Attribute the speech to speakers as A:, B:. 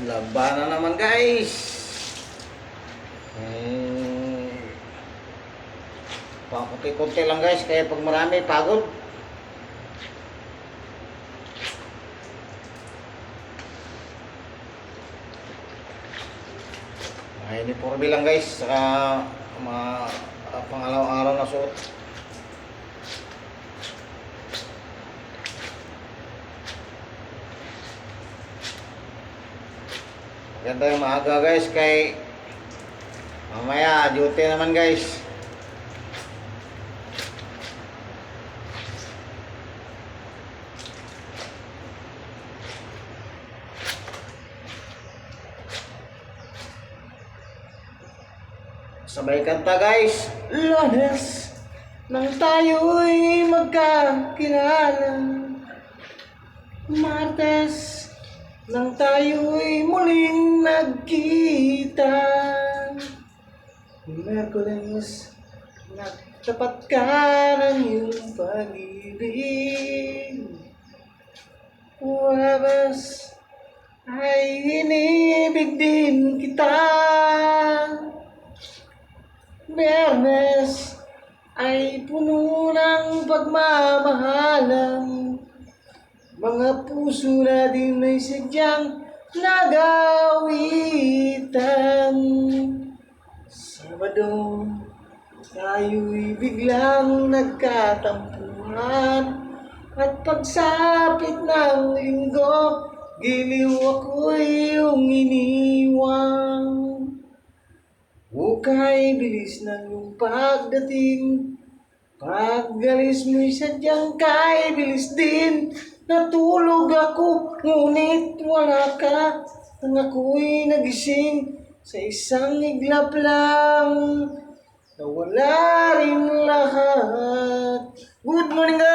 A: Labanan naman guys. Pakunti-kunti lang guys, kaya pag marami pagod. Mga uniforme lang guys, saka mga pangalaw-araw na suot. Ganda yung maaga guys, kay mamaya duty naman guys. Sabay kanta guys. Lunes nang tayo'y magkakilala, Martes nang tayo'y muling nagkita, Miyerkules nagtapat ka ng iyong pag-ibig, Huwebes ay inibig din kita, Biyernes ay puno ng pagmamahalan, mga puso natin ay sadyang nagawitan. Sabado, tayo'y biglang nagkatampuhan, at pagsapit ng linggo, giliw ako'y iyong iniwan. Hukay bilis ng iyong pagdating, pag-alis mo'y sadyang kay bilis din. Natulog ako, ngunit wala ka, nang ako'y nagising sa isang iglap lang, nawala rin lahat. Good morning guys!